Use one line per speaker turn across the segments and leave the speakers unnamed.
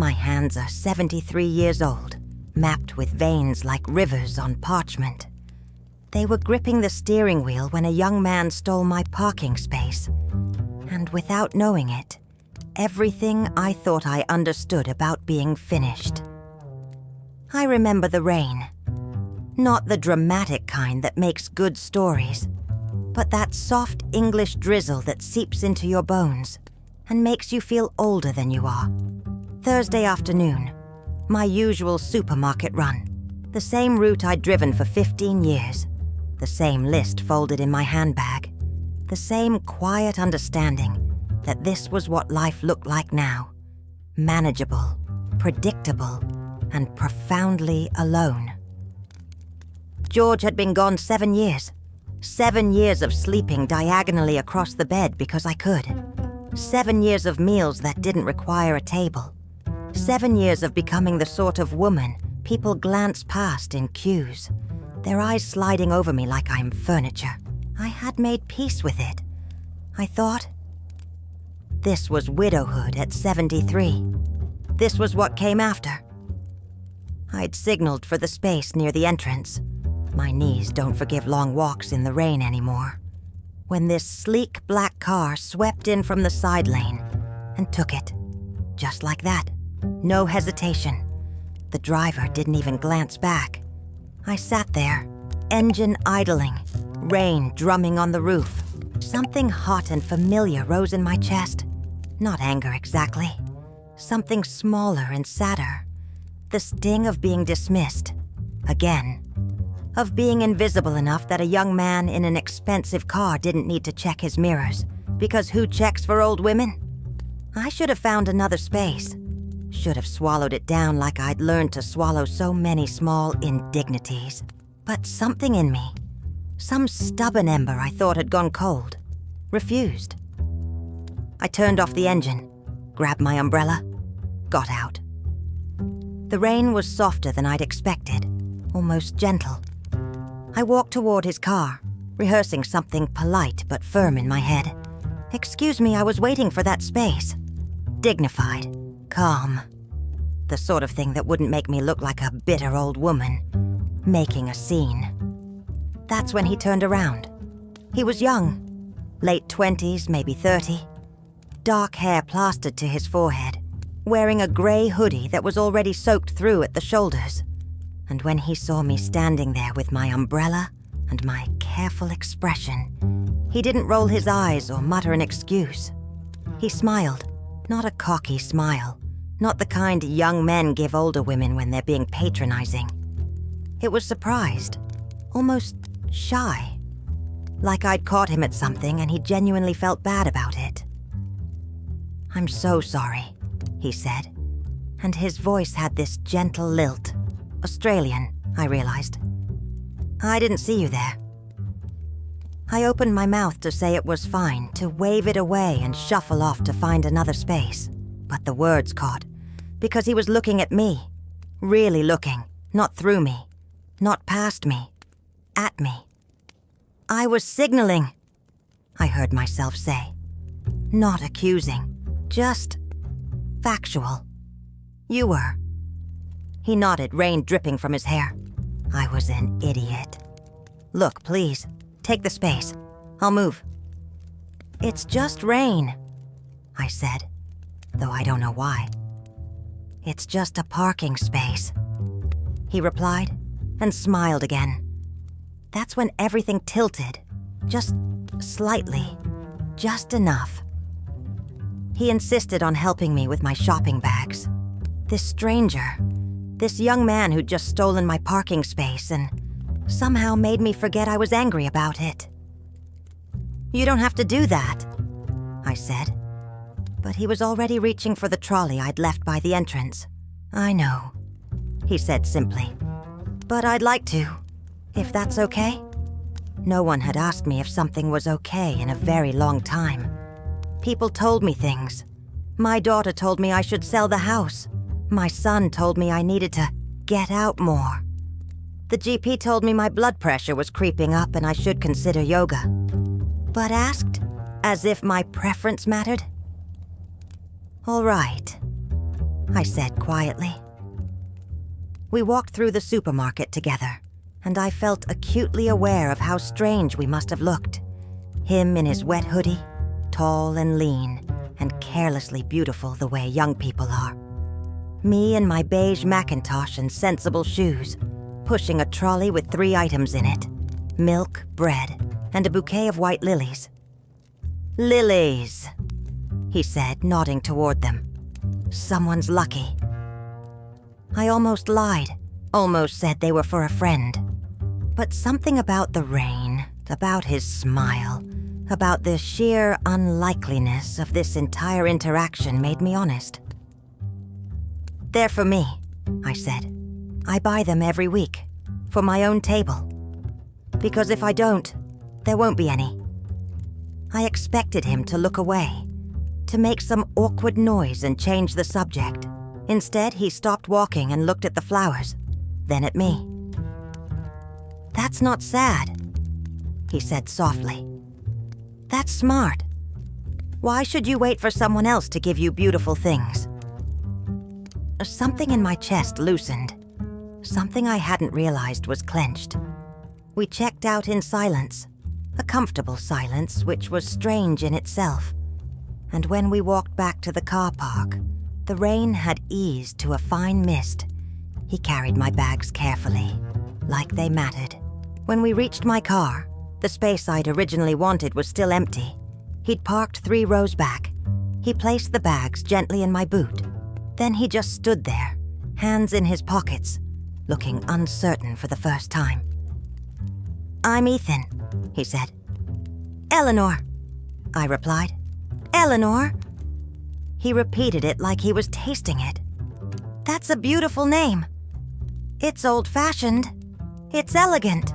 My hands are 73 years old, mapped with veins like rivers on parchment. They were gripping the steering wheel when a young man stole my parking space. And without knowing it, everything I thought I understood about being finished. I remember the rain. Not the dramatic kind that makes good stories, but that soft English drizzle that seeps into your bones and makes you feel older than you are. Thursday afternoon, my usual supermarket run. The same route I'd driven for 15 years. The same list folded in my handbag. The same quiet understanding that this was what life looked like now. Manageable, predictable, and profoundly alone. George had been gone 7 years. 7 years of sleeping diagonally across the bed because I could. 7 years of meals that didn't require a table. 7 years of becoming the sort of woman people glance past in queues, their eyes sliding over me like I'm furniture. I had made peace with it. I thought. This was widowhood at 73. This was what came after. I'd signaled for the space near the entrance. My knees don't forgive long walks in the rain anymore. When this sleek black car swept in from the side lane and took it. Just like that. No hesitation. The driver didn't even glance back. I sat there, engine idling, rain drumming on the roof. Something hot and familiar rose in my chest. Not anger exactly. Something smaller and sadder. The sting of being dismissed. Again. Of being invisible enough that a young man in an expensive car didn't need to check his mirrors. Because who checks for old women? I should have found another space. Should have swallowed it down like I'd learned to swallow so many small indignities. But something in me, some stubborn ember I thought had gone cold, refused. I turned off the engine, grabbed my umbrella, got out. The rain was softer than I'd expected, almost gentle. I walked toward his car, rehearsing something polite but firm in my head. Excuse me, I was waiting for that space. Dignified, calm. The sort of thing that wouldn't make me look like a bitter old woman, making a scene. That's when he turned around. He was young, late 20s, maybe 30. Dark hair plastered to his forehead, wearing a gray hoodie that was already soaked through at the shoulders. And when he saw me standing there with my umbrella and my careful expression, he didn't roll his eyes or mutter an excuse. He smiled, not a cocky smile, not the kind young men give older women when they're being patronizing. It was surprised, almost shy, like I'd caught him at something and he genuinely felt bad about it. "I'm so sorry," he said, and his voice had this gentle lilt. Australian, I realized. "I didn't see you there." I opened my mouth to say it was fine, to wave it away and shuffle off to find another space. But the words caught, because he was looking at me. Really looking, not through me, not past me, at me. I was signaling, I heard myself say. Not accusing, just factual. You were. He nodded, rain dripping from his hair. I was an idiot. "Look, please, take the space. I'll move." "It's just rain," I said, though I don't know why. "It's just a parking space," he replied, and smiled again. That's when everything tilted, just slightly, just enough. He insisted on helping me with my shopping bags. This stranger, this young man who'd just stolen my parking space and somehow made me forget I was angry about it. "You don't have to do that," I said. But he was already reaching for the trolley I'd left by the entrance. "I know," he said simply. "But I'd like to, if that's okay." No one had asked me if something was okay in a very long time. People told me things. My daughter told me I should sell the house. My son told me I needed to get out more. The GP told me my blood pressure was creeping up and I should consider yoga. But asked, as if my preference mattered. All right. I said quietly. We walked through the supermarket together, and I felt acutely aware of how strange we must have looked. Him in his wet hoodie, tall and lean, and carelessly beautiful the way young people are. Me in my beige Macintosh and sensible shoes, pushing a trolley with 3 items in it: milk, bread, and a bouquet of white lilies. "Lilies," he said, nodding toward them. "Someone's lucky." I almost lied, almost said they were for a friend. But something about the rain, about his smile, about the sheer unlikeliness of this entire interaction made me honest. "They're for me," I said. "I buy them every week, for my own table. Because if I don't, there won't be any." I expected him to look away, to make some awkward noise and change the subject. Instead, he stopped walking and looked at the flowers, then at me. "That's not sad," he said softly. "That's smart. Why should you wait for someone else to give you beautiful things?" Something in my chest loosened. Something I hadn't realized was clenched. We checked out in silence, a comfortable silence which was strange in itself. And when we walked back to the car park, the rain had eased to a fine mist. He carried my bags carefully, like they mattered. When we reached my car, the space I'd originally wanted was still empty. He'd parked 3 rows back. He placed the bags gently in my boot. Then he just stood there, hands in his pockets, looking uncertain for the first time. "I'm Ethan," he said. "Eleanor," I replied. "Eleanor?" He repeated it like he was tasting it. "That's a beautiful name. It's old-fashioned. It's elegant."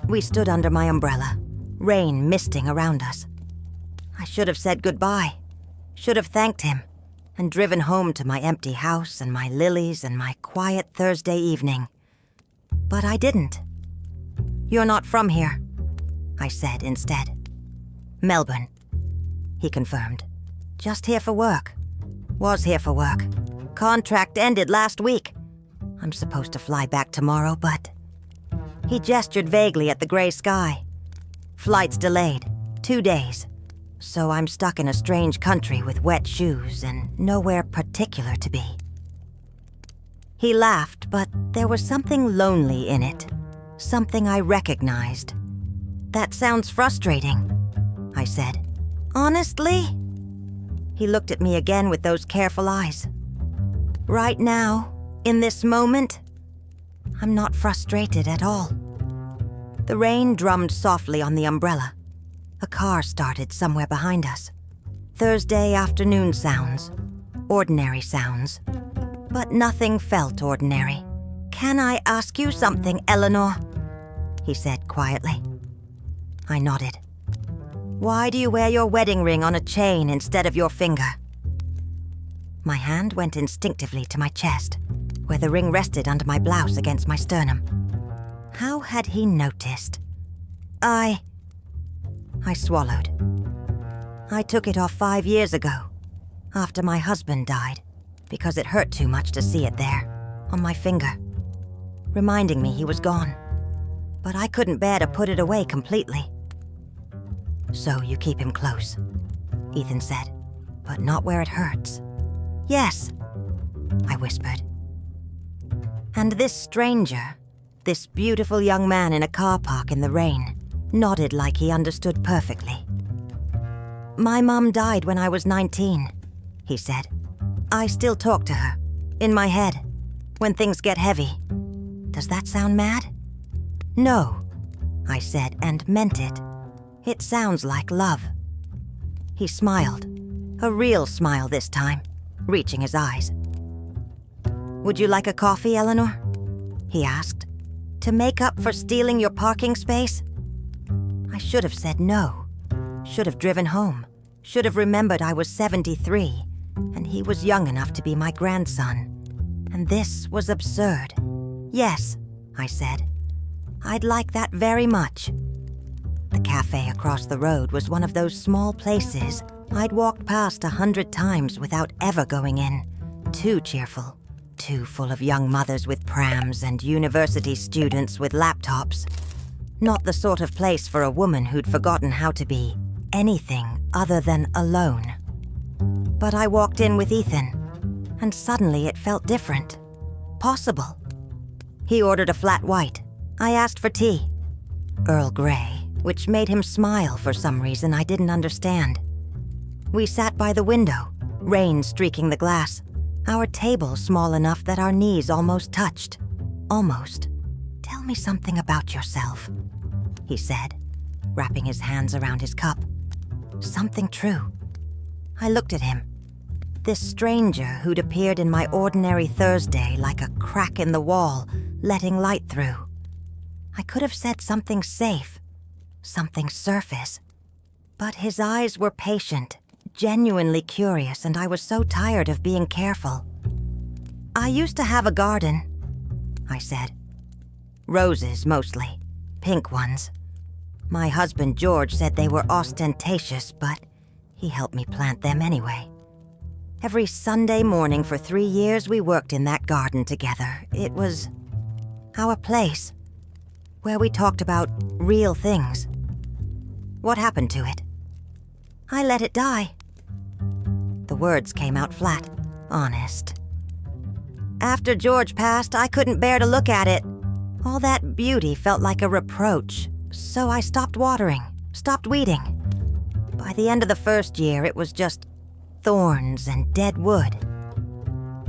We stood under my umbrella, rain misting around us. I should have said goodbye, should have thanked him, and driven home to my empty house and my lilies and my quiet Thursday evening. But I didn't. "You're not from here," I said instead. "Melbourne," he confirmed. "Just here for work. Was here for work. Contract ended last week. I'm supposed to fly back tomorrow, but..." He gestured vaguely at the gray sky. "Flight's delayed. 2 days. So I'm stuck in a strange country with wet shoes and nowhere particular to be." He laughed, but there was something lonely in it. Something I recognized. "That sounds frustrating," I said. "Honestly?" He looked at me again with those careful eyes. "Right now, in this moment, I'm not frustrated at all." The rain drummed softly on the umbrella. A car started somewhere behind us. Thursday afternoon sounds. Ordinary sounds. But nothing felt ordinary. "Can I ask you something, Eleanor?" he said quietly. I nodded. "Why do you wear your wedding ring on a chain instead of your finger?" My hand went instinctively to my chest, where the ring rested under my blouse against my sternum. How had he noticed? I swallowed. "I took it off 5 years ago, after my husband died, because it hurt too much to see it there, on my finger, reminding me he was gone. But I couldn't bear to put it away completely." "So you keep him close," Ethan said, "but not where it hurts." "Yes," I whispered. And this stranger, this beautiful young man in a car park in the rain, nodded like he understood perfectly. "My mom died when I was 19, he said. "I still talk to her, in my head, when things get heavy. Does that sound mad?" "No," I said, and meant it. "It sounds like love." He smiled, a real smile this time, reaching his eyes. "Would you like a coffee, Eleanor?" he asked. "To make up for stealing your parking space?" I should have said no. Should have driven home. Should have remembered I was 73, and he was young enough to be my grandson. And this was absurd. "Yes," I said. "I'd like that very much." The cafe across the road was one of those small places I'd walked past 100 times without ever going in, too cheerful, too full of young mothers with prams and university students with laptops. Not the sort of place for a woman who'd forgotten how to be anything other than alone. But I walked in with Ethan, and suddenly it felt different. Possible. He ordered a flat white. I asked for tea. Earl Grey, which made him smile for some reason I didn't understand. We sat by the window, rain streaking the glass, our table small enough that our knees almost touched. Almost. "Tell me something about yourself," he said, wrapping his hands around his cup. Something true. I looked at him. This stranger who'd appeared in my ordinary Thursday like a crack in the wall, letting light through. I could have said something safe, something surface. But his eyes were patient, genuinely curious, and I was so tired of being careful. "I used to have a garden," I said. "Roses, mostly. Pink ones. My husband George said they were ostentatious, but he helped me plant them anyway. Every Sunday morning for 3 years we worked in that garden together. It was our place, where we talked about real things. What happened to it?" "I let it die." The words came out flat, honest. "After George passed, I couldn't bear to look at it. All that beauty felt like a reproach, so I stopped watering, stopped weeding. By the end of the first year, it was just thorns and dead wood."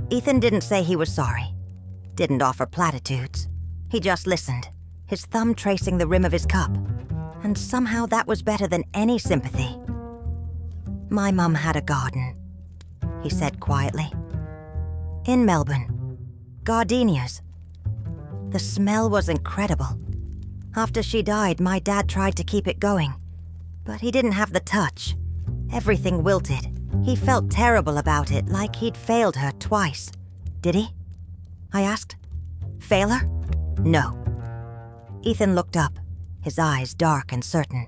Ethan didn't say he was sorry, didn't offer platitudes. He just listened, his thumb tracing the rim of his cup, and somehow that was better than any sympathy. "My mum had a garden," he said quietly. "In Melbourne. Gardenias. The smell was incredible. After she died, my dad tried to keep it going, but he didn't have the touch. Everything wilted. He felt terrible about it, like he'd failed her twice. Did he?" I asked. "Fail her?" "No." Ethan looked up, his eyes dark and certain.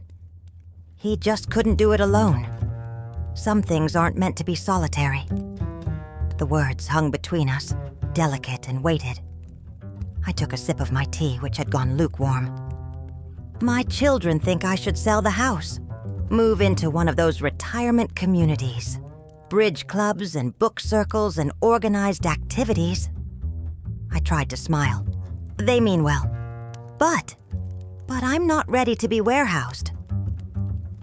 "He just couldn't do it alone. Some things aren't meant to be solitary." The words hung between us, delicate and weighted. I took a sip of my tea, which had gone lukewarm. "My children think I should sell the house, move into one of those retirement communities. Bridge clubs and book circles and organized activities." I tried to smile. "They mean well. But I'm not ready to be warehoused."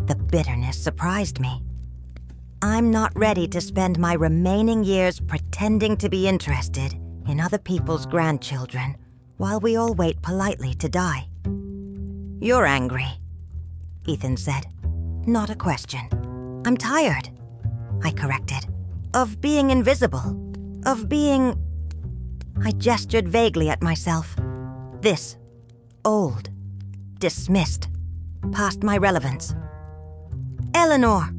The bitterness surprised me. "I'm not ready to spend my remaining years pretending to be interested in other people's grandchildren while we all wait politely to die." "You're angry," Ethan said. "Not a question. I'm tired," I corrected, "of being invisible, of being..." I gestured vaguely at myself. "This. Old. Dismissed. Past my relevance." "Eleanor!"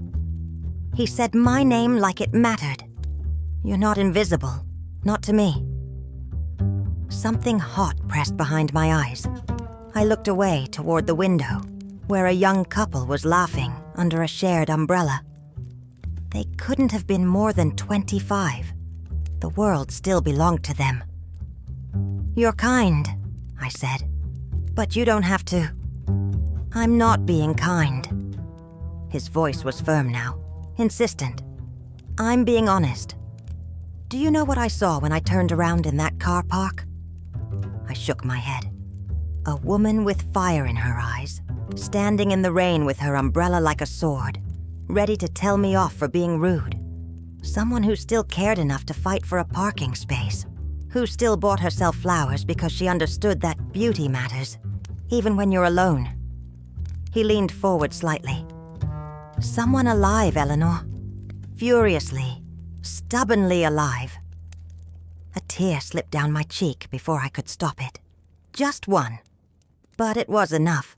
He said my name like it mattered. "You're not invisible. Not to me." Something hot pressed behind my eyes. I looked away toward the window, where a young couple was laughing under a shared umbrella. They couldn't have been more than 25. The world still belonged to them. "You're kind," I said, "but you don't have to." "I'm not being kind." His voice was firm now, insistent. "I'm being honest. Do you know what I saw when I turned around in that car park?" I shook my head. A woman with fire in her eyes, standing in the rain with her umbrella like a sword, ready to tell me off for being rude. Someone who still cared enough to fight for a parking space, who still bought herself flowers because she understood that beauty matters, even when you're alone. He leaned forward slightly. "Someone alive, Eleanor. Furiously, stubbornly alive." A tear slipped down my cheek before I could stop it. Just one. But it was enough.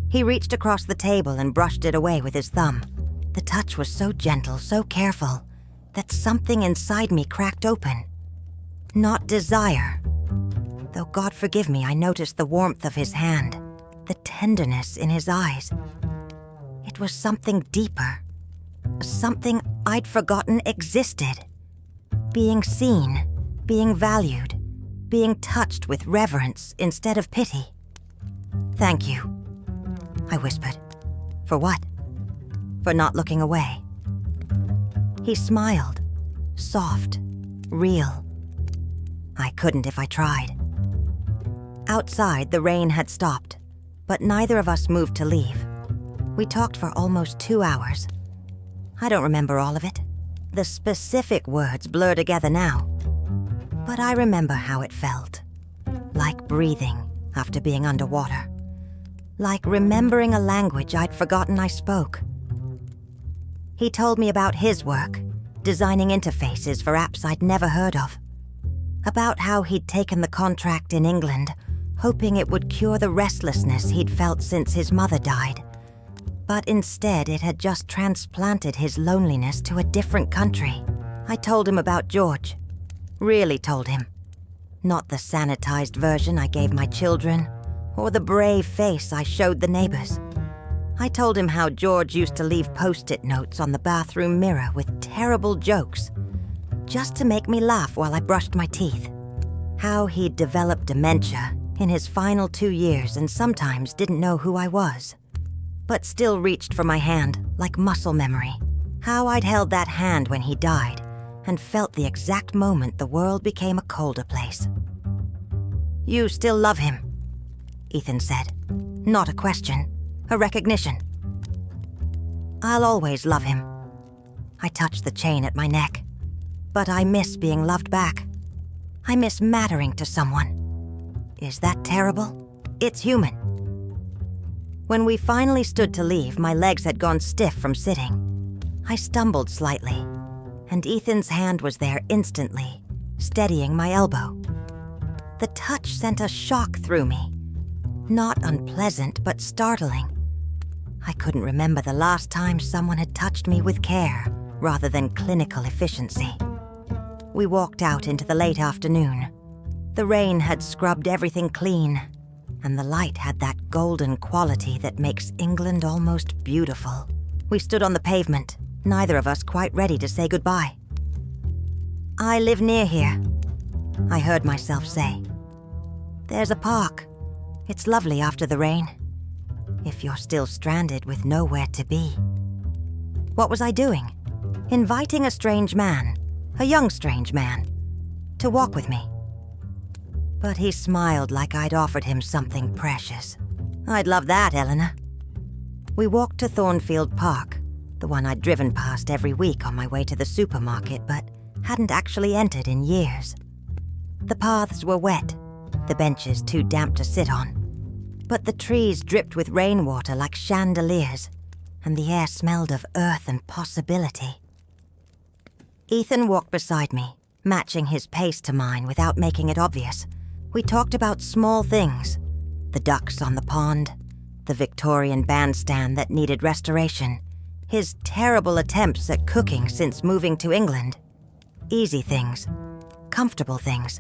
He reached across the table and brushed it away with his thumb. The touch was so gentle, so careful, that something inside me cracked open. Not desire. Though God forgive me, I noticed the warmth of his hand, the tenderness in his eyes. It was something deeper, something I'd forgotten existed. Being seen, being valued, being touched with reverence instead of pity. "Thank you," I whispered. "For what?" "For not looking away." He smiled, soft, real. I couldn't if I tried. Outside, the rain had stopped, but neither of us moved to leave. We talked for almost 2 hours. I don't remember all of it. The specific words blur together now. But I remember how it felt. Like breathing after being underwater. Like remembering a language I'd forgotten I spoke. He told me about his work, designing interfaces for apps I'd never heard of. About how he'd taken the contract in England, hoping it would cure the restlessness he'd felt since his mother died. But instead, it had just transplanted his loneliness to a different country. I told him about George. Really told him. Not the sanitized version I gave my children, or the brave face I showed the neighbors. I told him how George used to leave post-it notes on the bathroom mirror with terrible jokes, just to make me laugh while I brushed my teeth. How he'd developed dementia in his final 2 years and sometimes didn't know who I was, but still reached for my hand like muscle memory. How I'd held that hand when he died and felt the exact moment the world became a colder place. "You still love him," Ethan said. Not a question, a recognition. "I'll always love him." I touched the chain at my neck. But I miss being loved back. I miss mattering to someone. Is that terrible? It's human. When we finally stood to leave, my legs had gone stiff from sitting. I stumbled slightly, and Ethan's hand was there instantly, steadying my elbow. The touch sent a shock through me. Not unpleasant, but startling. I couldn't remember the last time someone had touched me with care rather than clinical efficiency. We walked out into the late afternoon. The rain had scrubbed everything clean, and the light had that golden quality that makes England almost beautiful. We stood on the pavement, neither of us quite ready to say goodbye. "I live near here," I heard myself say. "There's a park. It's lovely after the rain, if you're still stranded with nowhere to be." What was I doing? Inviting a strange man, a young strange man, to walk with me. But he smiled like I'd offered him something precious. "I'd love that, Eleanor." We walked to Thornfield Park, the one I'd driven past every week on my way to the supermarket, but hadn't actually entered in years. The paths were wet, the benches too damp to sit on, but the trees dripped with rainwater like chandeliers, and the air smelled of earth and possibility. Ethan walked beside me, matching his pace to mine without making it obvious. We talked about small things. The ducks on the pond, the Victorian bandstand that needed restoration, his terrible attempts at cooking since moving to England. Easy things, comfortable things.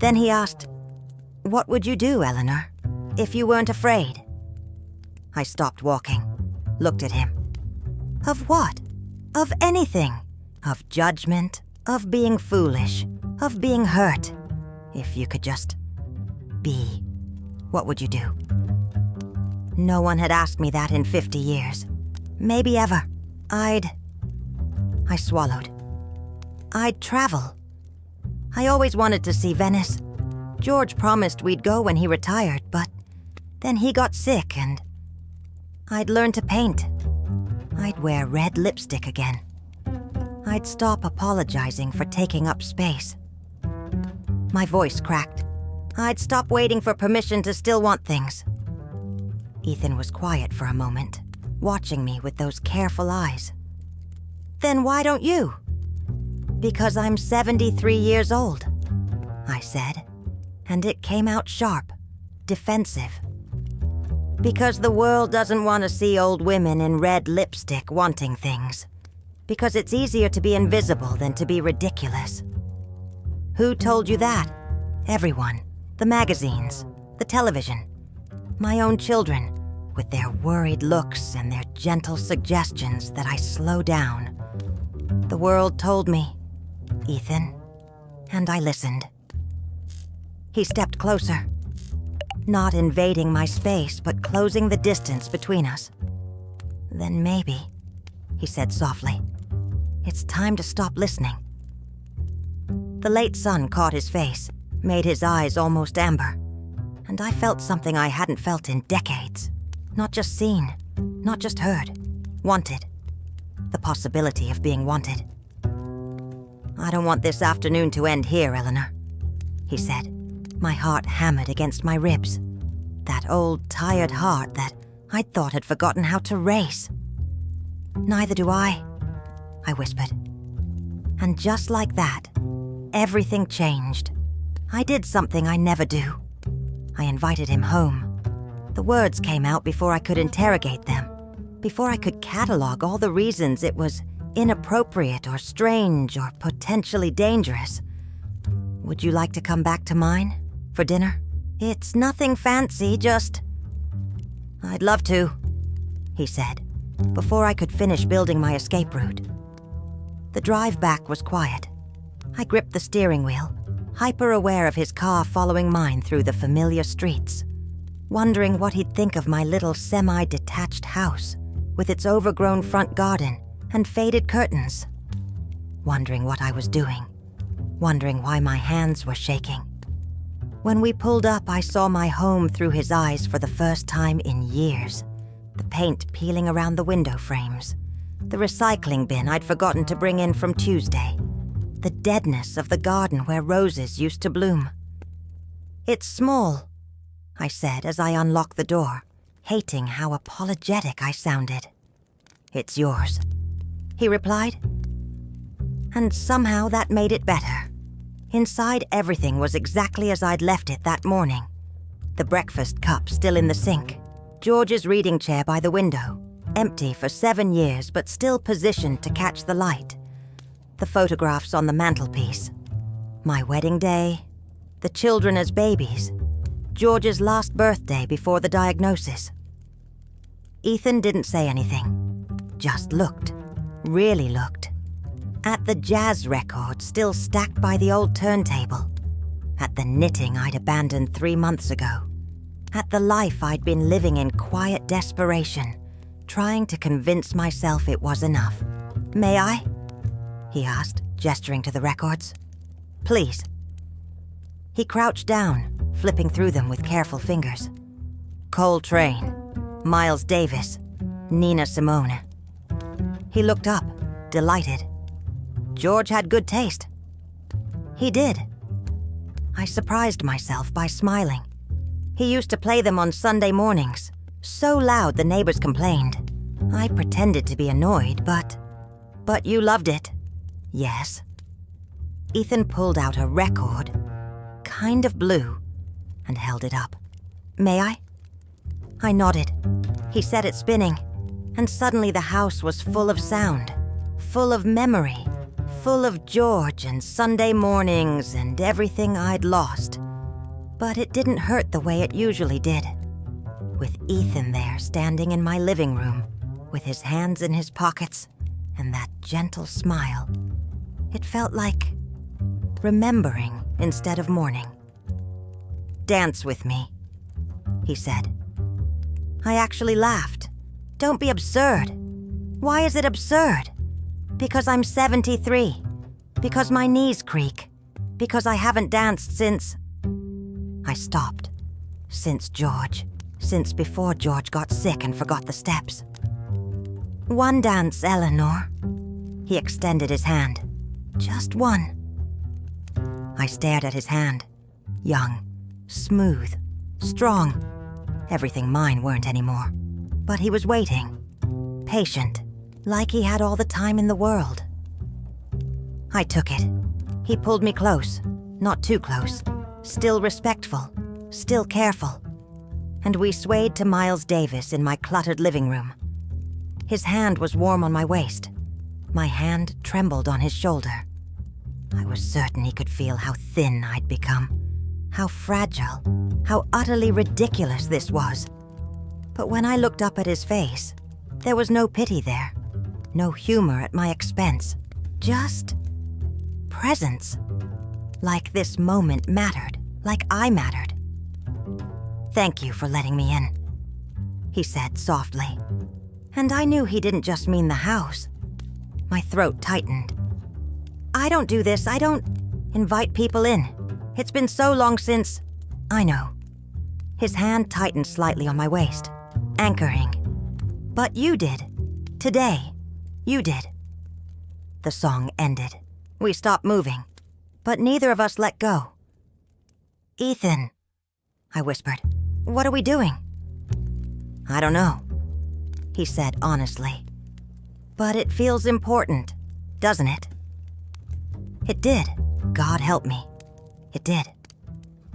Then he asked, "What would you do, Eleanor, if you weren't afraid?" I stopped walking, looked at him. Of what? Of anything. Of judgment, of being foolish, of being hurt. If you could just be, what would you do? No one had asked me that in 50 years. Maybe ever. I swallowed. I'd travel. I always wanted to see Venice. George promised we'd go when he retired, but then he got sick and I'd learn to paint. I'd wear red lipstick again. I'd stop apologizing for taking up space. My voice cracked. I'd stop waiting for permission to still want things. Ethan was quiet for a moment, watching me with those careful eyes. "Then why don't you?" "Because I'm 73 years old," I said, and it came out sharp, defensive. "Because the world doesn't want to see old women in red lipstick wanting things. Because it's easier to be invisible than to be ridiculous." "Who told you that?" "Everyone. The magazines, the television. My own children, with their worried looks and their gentle suggestions that I slow down. The world told me, Ethan, and I listened. He stepped closer, not invading my space, but closing the distance between us. Then maybe, he said softly, it's time to stop listening. The late sun caught his face, made his eyes almost amber, and I felt something I hadn't felt in decades. Not just seen, not just heard, wanted. The possibility of being wanted. I don't want this afternoon to end here, Eleanor, he said, my heart hammered against my ribs. That old, tired heart that I'd thought had forgotten how to race. Neither do I whispered. And just like that, everything changed. I did something I never do. I invited him home. The words came out before I could interrogate them, before I could catalog all the reasons it was inappropriate or strange or potentially dangerous. Would you like to come back to mine for dinner? It's nothing fancy, just... I'd love to, he said, before I could finish building my escape route. The drive back was quiet. I gripped the steering wheel, hyper-aware of his car following mine through the familiar streets, wondering what he'd think of my little semi-detached house with its overgrown front garden and faded curtains. Wondering what I was doing, wondering why my hands were shaking. When we pulled up, I saw my home through his eyes for the first time in years. The paint peeling around the window frames, the recycling bin I'd forgotten to bring in from Tuesday, the deadness of the garden where roses used to bloom. It's small, I said as I unlocked the door, hating how apologetic I sounded. It's yours, he replied. And somehow that made it better. Inside, everything was exactly as I'd left it that morning. The breakfast cup still in the sink, George's reading chair by the window, empty for 7 years but still positioned to catch the light. The photographs on the mantelpiece. My wedding day, the children as babies, George's last birthday before the diagnosis. Ethan didn't say anything, just looked, really looked. At the jazz record still stacked by the old turntable. At the knitting I'd abandoned 3 months ago. At the life I'd been living in quiet desperation, trying to convince myself it was enough. May I? He asked, gesturing to the records. Please. He crouched down, flipping through them with careful fingers. Coltrane, Miles Davis, Nina Simone. He looked up, delighted. George had good taste. He did. I surprised myself by smiling. He used to play them on Sunday mornings, so loud the neighbors complained. I pretended to be annoyed, but you loved it. Yes. Ethan pulled out a record, kind of blue, and held it up. May I? I nodded. He set it spinning, and suddenly the house was full of sound, full of memory, full of George and Sunday mornings and everything I'd lost. But it didn't hurt the way it usually did. With Ethan there standing in my living room, with his hands in his pockets, and that gentle smile, it felt like remembering instead of mourning. Dance with me, he said. I actually laughed. Don't be absurd. Why is it absurd? Because I'm 73. Because my knees creak. Because I haven't danced since... I stopped. Since George. Since before George got sick and forgot the steps. One dance, Eleanor. He extended his hand. Just one. I stared at his hand. Young, smooth, strong. Everything mine weren't anymore. But he was waiting. Patient. Like he had all the time in the world. I took it. He pulled me close. Not too close. Still respectful. Still careful. And we swayed to Miles Davis in my cluttered living room. His hand was warm on my waist. My hand trembled on his shoulder. I was certain he could feel how thin I'd become. How fragile. How utterly ridiculous this was. But when I looked up at his face, there was no pity there. No humor at my expense. Just presence. Like this moment mattered, like I mattered. "Thank you for letting me in," he said softly. And I knew he didn't just mean the house. My throat tightened. "I don't do this. I don't invite people in. It's been so long since—" "I know." His hand tightened slightly on my waist, anchoring. "But you did. Today. You did." The song ended. We stopped moving, but neither of us let go. "Ethan," I whispered, "what are we doing?" "I don't know," he said honestly. "But it feels important, doesn't it?" It did. God help me. It did.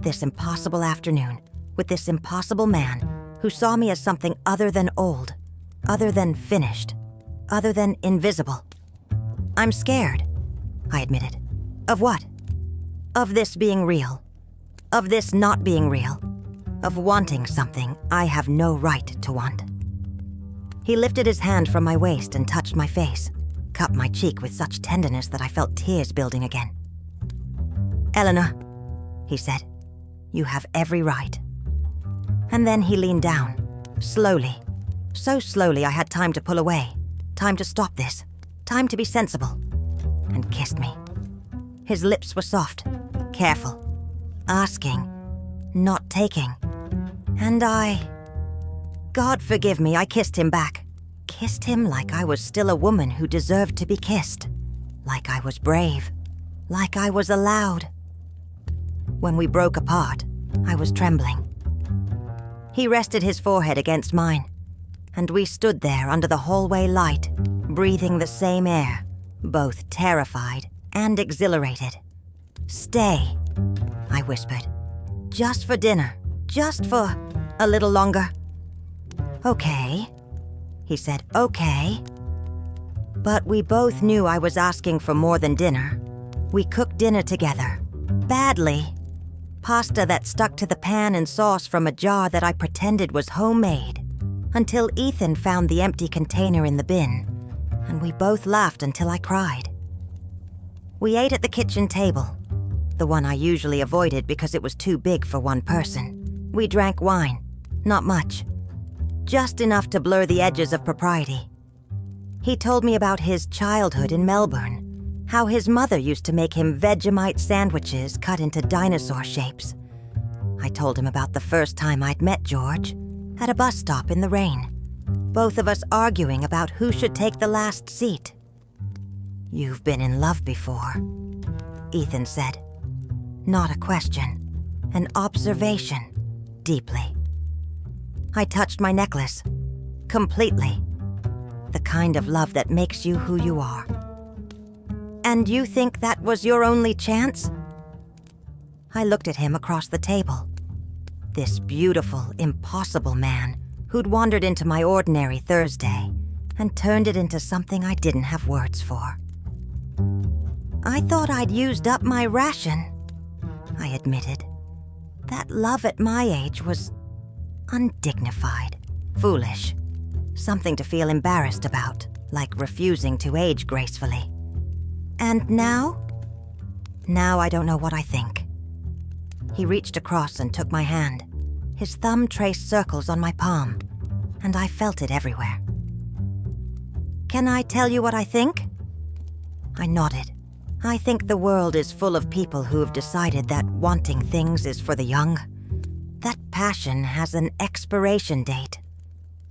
This impossible afternoon, with this impossible man who saw me as something other than old, other than finished, other than invisible. "I'm scared," I admitted. "Of what?" "Of this being real. Of this not being real. Of wanting something I have no right to want." He lifted his hand from my waist and touched my face, cupped my cheek with such tenderness that I felt tears building again. "Eleanor," he said, "you have every right." And then he leaned down, slowly. So slowly I had time to pull away, time to stop this, time to be sensible, and kissed me. His lips were soft, careful, asking, not taking. And God forgive me, I kissed him back. Kissed him like I was still a woman who deserved to be kissed. Like I was brave. Like I was allowed. When we broke apart, I was trembling. He rested his forehead against mine, and we stood there under the hallway light, breathing the same air, both terrified and exhilarated. "Stay," I whispered. "Just for dinner. Just for a little longer." "Okay," he said, "okay." But we both knew I was asking for more than dinner. We cooked dinner together. Badly. Pasta that stuck to the pan and sauce from a jar that I pretended was homemade. Until Ethan found the empty container in the bin, and we both laughed until I cried. We ate at the kitchen table, the one I usually avoided because it was too big for one person. We drank wine, not much. Just enough to blur the edges of propriety. He told me about his childhood in Melbourne, how his mother used to make him Vegemite sandwiches cut into dinosaur shapes. I told him about the first time I'd met George, at a bus stop in the rain, both of us arguing about who should take the last seat. "You've been in love before," Ethan said. Not a question, an observation, deeply. I touched my necklace, completely. The kind of love that makes you who you are. "And you think that was your only chance?" I looked at him across the table. This beautiful, impossible man who'd wandered into my ordinary Thursday and turned it into something I didn't have words for. "I thought I'd used up my ration," I admitted. That love at my age was undignified, foolish, something to feel embarrassed about, like refusing to age gracefully. "And now?" "Now I don't know what I think." He reached across and took my hand. His thumb traced circles on my palm, and I felt it everywhere. "Can I tell you what I think?" I nodded. I think the world is full of people who have decided that wanting things is for the young. That passion has an expiration date.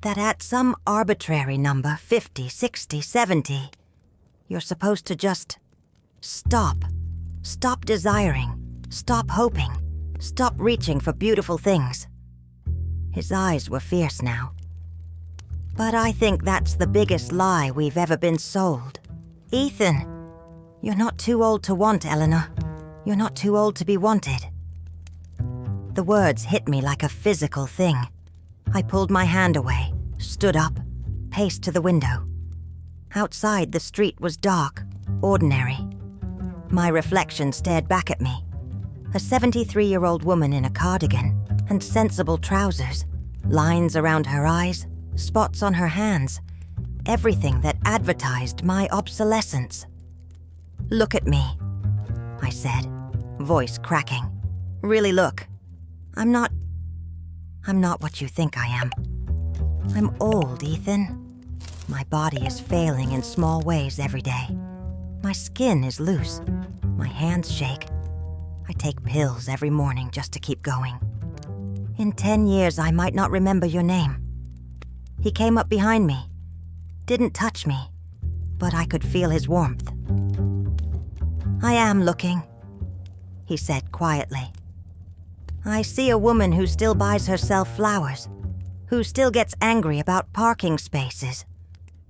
That at some arbitrary number, 50, 60, 70, you're supposed to just stop. Stop desiring. Stop hoping. Stop reaching for beautiful things. His eyes were fierce now. But I think that's the biggest lie we've ever been sold. "Ethan, you're not too old to want, Eleanor. You're not too old to be wanted." The words hit me like a physical thing. I pulled my hand away, stood up, paced to the window. Outside, the street was dark, ordinary. My reflection stared back at me. A 73-year-old woman in a cardigan and sensible trousers, lines around her eyes, spots on her hands, everything that advertised my obsolescence. "Look at me," I said, voice cracking. Really look. I'm not what you think I am. I'm old, Ethan. My body is failing in small ways every day. My skin is loose. My hands shake. I take pills every morning just to keep going. In 10 years, I might not remember your name. He came up behind me. Didn't touch me, but I could feel his warmth. I am looking, he said quietly. I see a woman who still buys herself flowers, who still gets angry about parking spaces,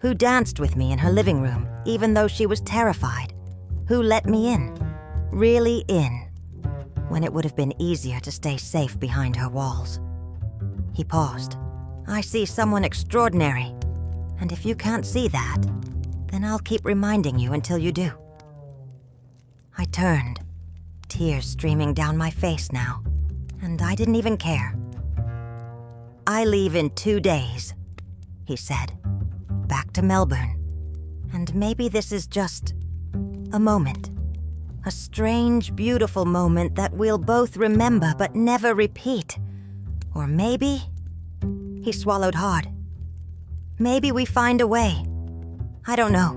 who danced with me in her living room even though she was terrified, who let me in, really in, when it would have been easier to stay safe behind her walls. He paused. I see someone extraordinary, and if you can't see that, then I'll keep reminding you until you do. I turned, tears streaming down my face now, and I didn't even care. I leave in 2 days, he said, back to Melbourne, and maybe this is just a moment. A strange, beautiful moment that we'll both remember but never repeat. Or maybe... He swallowed hard. Maybe we find a way. I don't know.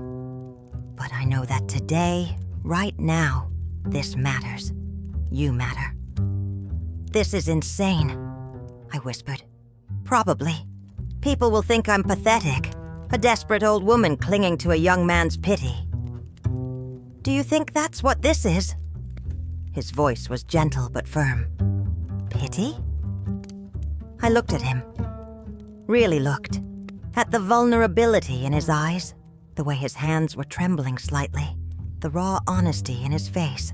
But I know that today, right now, this matters. You matter. This is insane, I whispered. Probably. People will think I'm pathetic, a desperate old woman clinging to a young man's pity. Do you think that's what this is? His voice was gentle but firm. Pity? I looked at him. Really looked. At the vulnerability in his eyes, the way his hands were trembling slightly, the raw honesty in his face.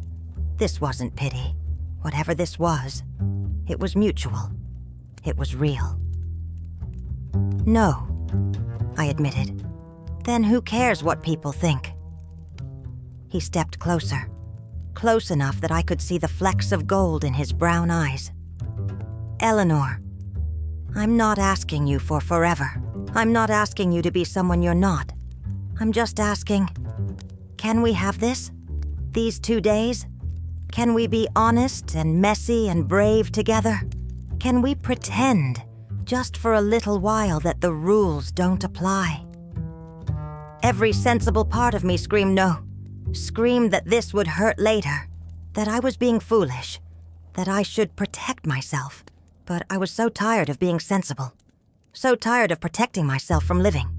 This wasn't pity. Whatever this was, it was mutual. It was real. No, I admitted. Then who cares what people think? He stepped closer, close enough that I could see the flecks of gold in his brown eyes. Eleanor, I'm not asking you for forever. I'm not asking you to be someone you're not. I'm just asking, can we have this? These 2 days? Can we be honest and messy and brave together? Can we pretend, just for a little while, that the rules don't apply? Every sensible part of me screamed no. Screamed that this would hurt later, that I was being foolish, that I should protect myself. But I was so tired of being sensible, so tired of protecting myself from living.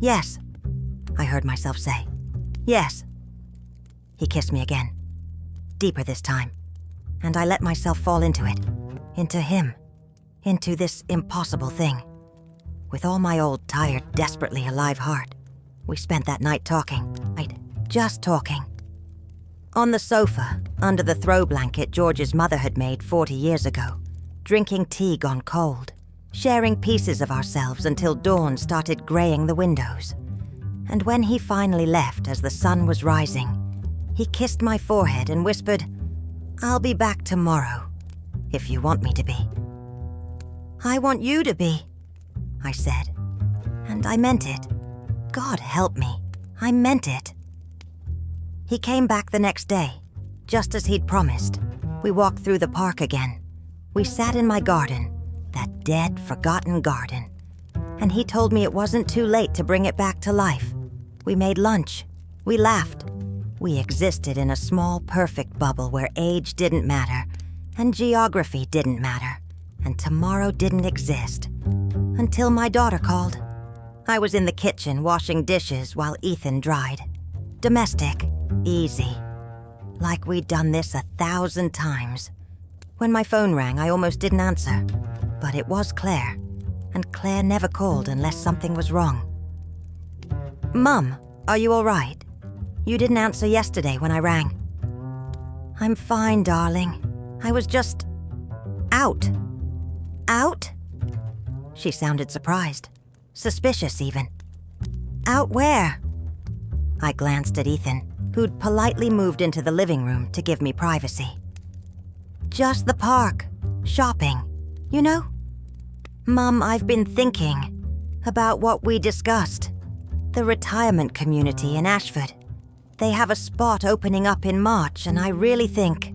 Yes, I heard myself say. Yes. He kissed me again, deeper this time, and I let myself fall into it, into him, into this impossible thing. With all my old, tired, desperately alive heart, we spent that night talking, just talking. On the sofa, under the throw blanket George's mother had made 40 years ago, drinking tea gone cold, sharing pieces of ourselves until dawn started graying the windows. And when he finally left as the sun was rising, he kissed my forehead and whispered, "I'll be back tomorrow, if you want me to be." "I want you to be," I said. And I meant it. God help me, I meant it. He came back the next day, just as he'd promised. We walked through the park again. We sat in my garden, that dead, forgotten garden. And he told me it wasn't too late to bring it back to life. We made lunch. We laughed. We existed in a small, perfect bubble where age didn't matter, and geography didn't matter, and tomorrow didn't exist. Until my daughter called. I was in the kitchen washing dishes while Ethan dried. Domestic. Easy. Like we'd done this 1,000 times. When my phone rang, I almost didn't answer. But it was Claire, and Claire never called unless something was wrong. "Mum, are you all right? You didn't answer yesterday when I rang." "I'm fine, darling. I was just... out." "Out?" She sounded surprised. Suspicious, even. "Out where?" I glanced at Ethan, who'd politely moved into the living room to give me privacy. "Just the park. Shopping. You know? Mum, I've been thinking about what we discussed. The retirement community in Ashford. They have a spot opening up in March, and I really think...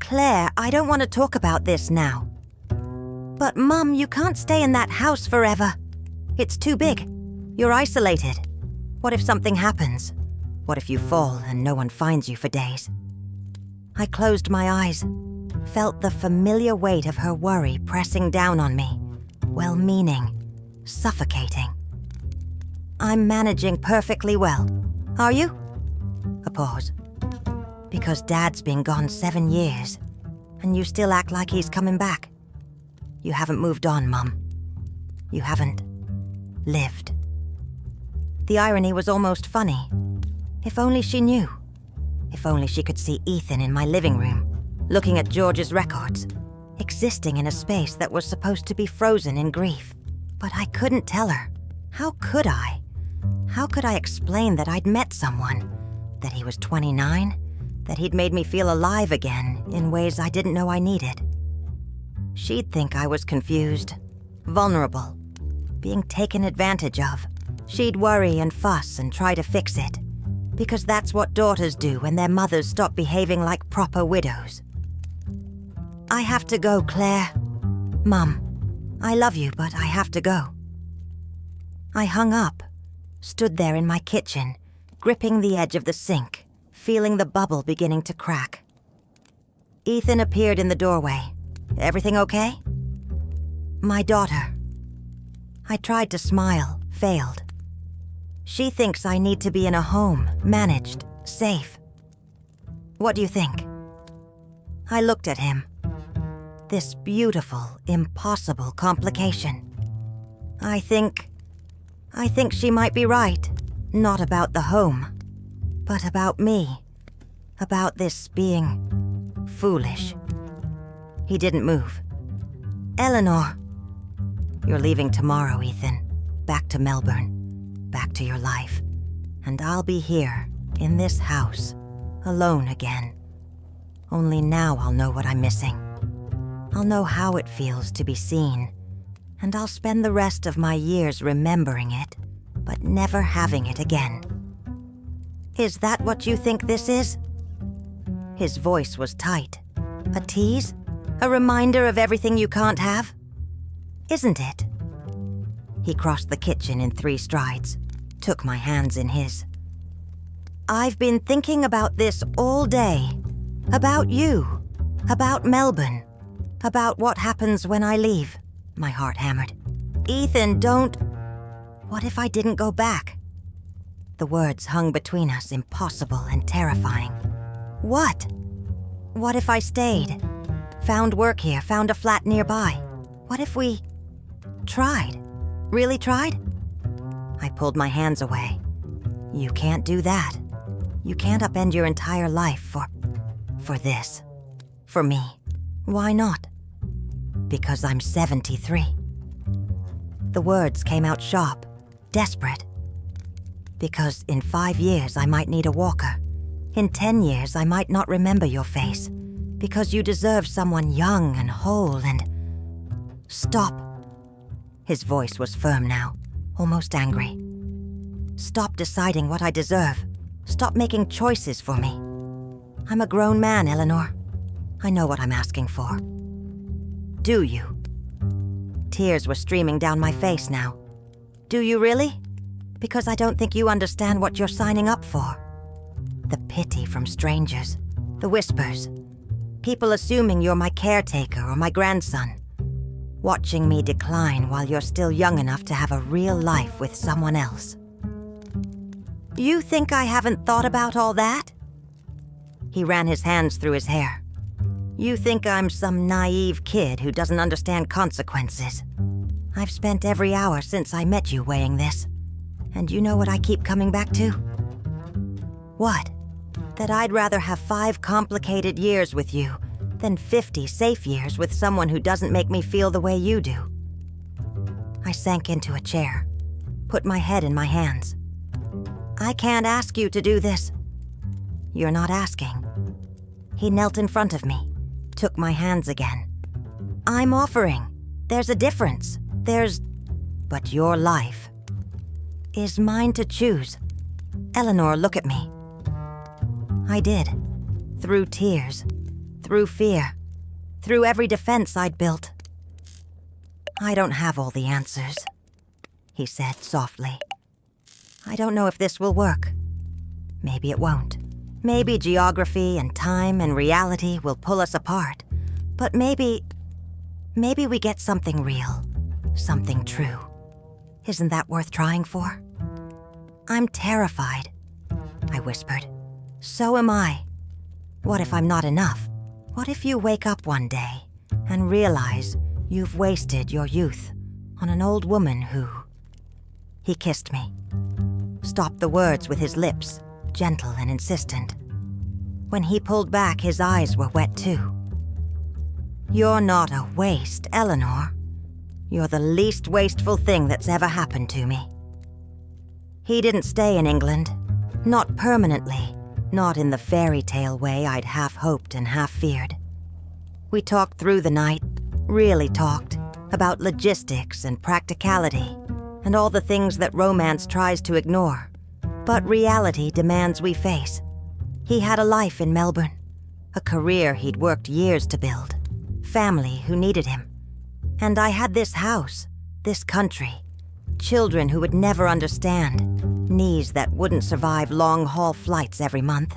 Claire, I don't want to talk about this now. But Mum, you can't stay in that house forever. It's too big. You're isolated. What if something happens? What if you fall and no one finds you for days? I closed my eyes, felt the familiar weight of her worry pressing down on me, well-meaning, suffocating. I'm managing perfectly well. Are you? A pause. Because Dad's been gone 7 years, and you still act like he's coming back. You haven't moved on, Mum. You haven't lived. The irony was almost funny. If only she knew. If only she could see Ethan in my living room, looking at George's records, existing in a space that was supposed to be frozen in grief. But I couldn't tell her. How could I? How could I explain that I'd met someone? That he was 29? That he'd made me feel alive again in ways I didn't know I needed? She'd think I was confused, vulnerable, being taken advantage of. She'd worry and fuss and try to fix it, because that's what daughters do when their mothers stop behaving like proper widows. I have to go, Claire. Mum, I love you, but I have to go. I hung up, stood there in my kitchen, gripping the edge of the sink, feeling the bubble beginning to crack. Ethan appeared in the doorway. Everything okay? My daughter. I tried to smile, failed. She thinks I need to be in a home, managed, safe. What do you think? I looked at him. This beautiful, impossible complication. I think she might be right. Not about the home, but about me. About this being foolish. He didn't move. Eleanor. You're leaving tomorrow, Ethan. Back to Melbourne. Back to your life. And I'll be here, in this house, alone again. Only now I'll know what I'm missing. I'll know how it feels to be seen. And I'll spend the rest of my years remembering it, but never having it again. Is that what you think this is? His voice was tight. A tease? A reminder of everything you can't have? Isn't it? He crossed the kitchen in 3 strides, took my hands in his. I've been thinking about this all day. About you. About Melbourne. About what happens when I leave. My heart hammered. Ethan, don't... What if I didn't go back? The words hung between us, impossible and terrifying. What? What if I stayed? Found work here, found a flat nearby. What if we... tried? Really tried? I pulled my hands away. You can't do that. You can't upend your entire life for this. For me. Why not? Because I'm 73. The words came out sharp, desperate. Because in 5 years I might need a walker. In 10 years I might not remember your face. Because you deserve someone young and whole and... Stop. His voice was firm now, almost angry. Stop deciding what I deserve. Stop making choices for me. I'm a grown man, Eleanor. I know what I'm asking for. Do you? Tears were streaming down my face now. Do you really? Because I don't think you understand what you're signing up for. The pity from strangers. The whispers. People assuming you're my caretaker or my grandson. Watching me decline while you're still young enough to have a real life with someone else. You think I haven't thought about all that? He ran his hands through his hair. You think I'm some naive kid who doesn't understand consequences. I've spent every hour since I met you weighing this. And you know what I keep coming back to? What? That I'd rather have 5 complicated years with you than 50 safe years with someone who doesn't make me feel the way you do. I sank into a chair, put my head in my hands. I can't ask you to do this. You're not asking. He knelt in front of me, took my hands again. I'm offering. There's a difference. But your life is mine to choose. Eleanor, look at me. I did. Through tears, through fear, through every defense I'd built. I don't have all the answers, he said softly. I don't know if this will work. Maybe it won't. Maybe geography and time and reality will pull us apart. But maybe we get something real, something true. Isn't that worth trying for? I'm terrified, I whispered. So am I. What if I'm not enough? What if you wake up one day and realize you've wasted your youth on an old woman who... He kissed me, stopped the words with his lips, gentle and insistent. When he pulled back, his eyes were wet too. You're not a waste, Eleanor. You're the least wasteful thing that's ever happened to me. He didn't stay in England. Not permanently. Not in the fairy tale way I'd half hoped and half feared. We talked through the night, really talked, about logistics and practicality, and all the things that romance tries to ignore. But reality demands we face. He had a life in Melbourne, a career he'd worked years to build, family who needed him. And I had this house, this country, children who would never understand, knees that wouldn't survive long-haul flights every month.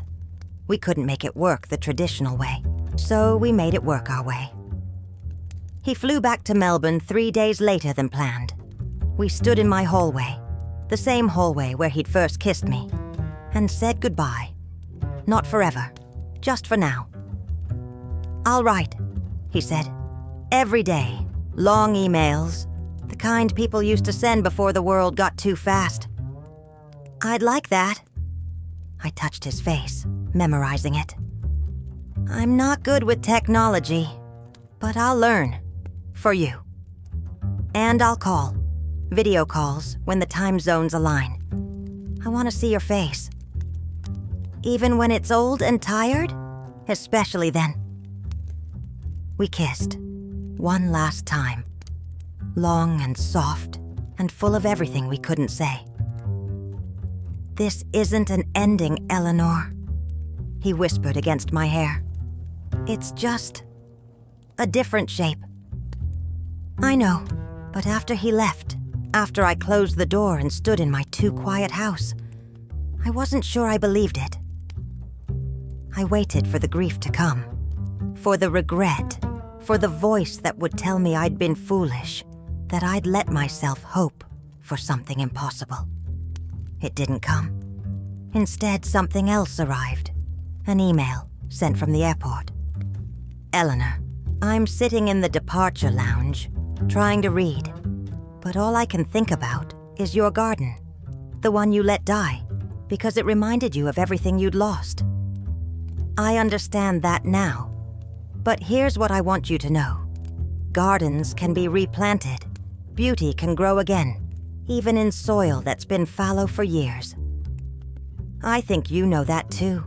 We couldn't make it work the traditional way, so we made it work our way. He flew back to Melbourne 3 days later than planned. We stood in my hallway, the same hallway where he'd first kissed me, and said goodbye. Not forever, just for now. I'll write, he said. Every day, long emails, the kind people used to send before the world got too fast. I'd like that. I touched his face, memorizing it. I'm not good with technology, but I'll learn. For you. And I'll call. Video calls when the time zones align. I want to see your face. Even when it's old and tired? Especially then. We kissed. One last time. Long and soft, and full of everything we couldn't say. This isn't an ending, Eleanor, he whispered against my hair. It's just a different shape. I know, but after he left, after I closed the door and stood in my too-quiet house, I wasn't sure I believed it. I waited for the grief to come, for the regret, for the voice that would tell me I'd been foolish, that I'd let myself hope for something impossible. It didn't come. Instead, something else arrived. An email sent from the airport. Eleanor, I'm sitting in the departure lounge, trying to read, but all I can think about is your garden, the one you let die, because it reminded you of everything you'd lost. I understand that now, but here's what I want you to know. Gardens can be replanted. Beauty can grow again, even in soil that's been fallow for years. I think you know that too.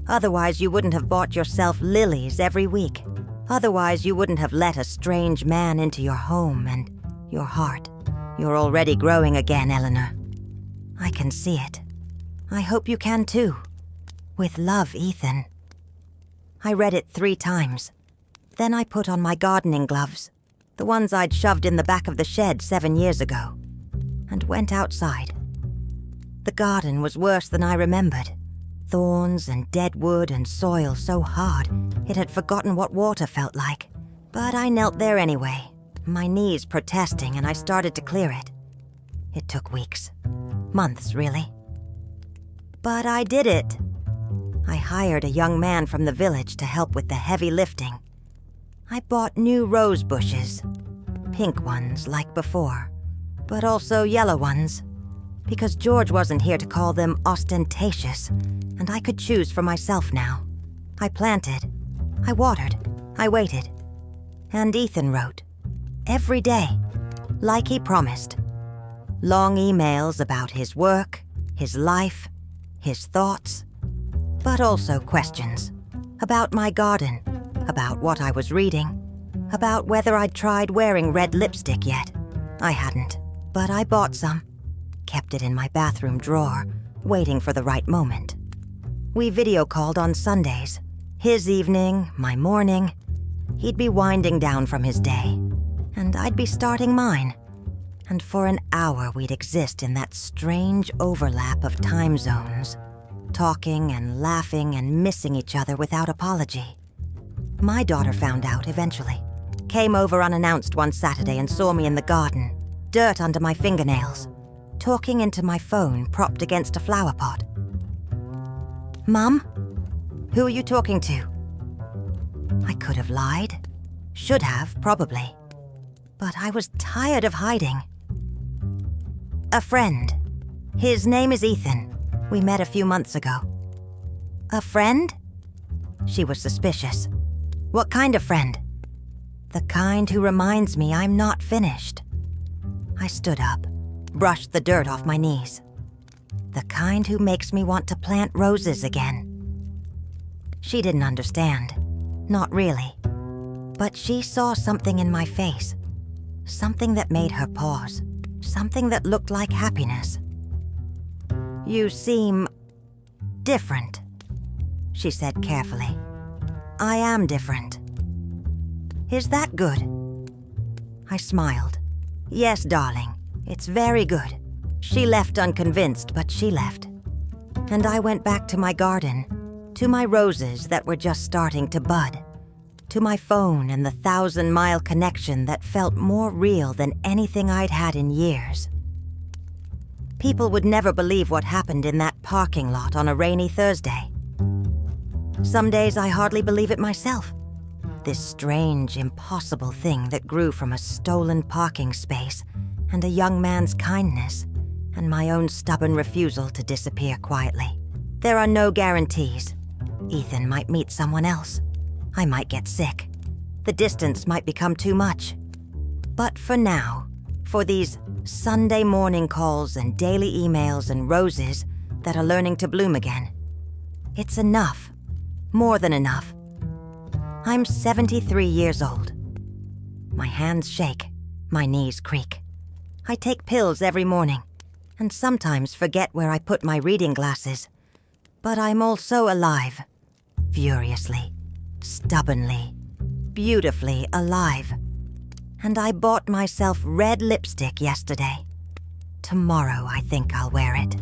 Otherwise, you wouldn't have bought yourself lilies every week. Otherwise, you wouldn't have let a strange man into your home and your heart. You're already growing again, Eleanor. I can see it. I hope you can too. With love, Ethan. I read it 3 times. Then I put on my gardening gloves, the ones I'd shoved in the back of the shed 7 years ago, and went outside. The garden was worse than I remembered. Thorns and dead wood and soil so hard it had forgotten what water felt like. But I knelt there anyway, my knees protesting, and I started to clear it. It took weeks. Months, really. But I did it. I hired a young man from the village to help with the heavy lifting. I bought new rose bushes. Pink ones, like before, but also yellow ones. Because George wasn't here to call them ostentatious, and I could choose for myself now. I planted, I watered, I waited. And Ethan wrote. Every day, like he promised. Long emails about his work, his life, his thoughts, but also questions. About my garden, about what I was reading, about whether I'd tried wearing red lipstick yet. I hadn't, but I bought some. Kept it in my bathroom drawer, waiting for the right moment. We video called on Sundays. His evening, my morning. He'd be winding down from his day, and I'd be starting mine. And for an hour we'd exist in that strange overlap of time zones, talking and laughing and missing each other without apology. My daughter found out eventually. Came over unannounced one Saturday and saw me in the garden, dirt under my fingernails, talking into my phone propped against a flower pot. "Mum? Who are you talking to?" I could have lied. Should have, probably. But I was tired of hiding. "A friend. His name is Ethan. We met a few months ago." "A friend?" She was suspicious. "What kind of friend?" "The kind who reminds me I'm not finished." I stood up, brushed the dirt off my knees. "The kind who makes me want to plant roses again." She didn't understand. Not really. But she saw something in my face. Something that made her pause. Something that looked like happiness. "You seem different," she said carefully. "I am different." "Is that good?" I smiled. "Yes, darling, it's very good." She left unconvinced, but she left. And I went back to my garden, to my roses that were just starting to bud, to my phone and the 1,000-mile connection that felt more real than anything I'd had in years. People would never believe what happened in that parking lot on a rainy Thursday. Some days I hardly believe it myself. This strange, impossible thing that grew from a stolen parking space and a young man's kindness and my own stubborn refusal to disappear quietly. There are no guarantees. Ethan might meet someone else. I might get sick. The distance might become too much. But for now, for these Sunday morning calls and daily emails and roses that are learning to bloom again, it's enough. More than enough. I'm 73 years old. My hands shake, my knees creak. I take pills every morning, and sometimes forget where I put my reading glasses. But I'm also alive. Furiously, stubbornly, beautifully alive. And I bought myself red lipstick yesterday. Tomorrow I think I'll wear it.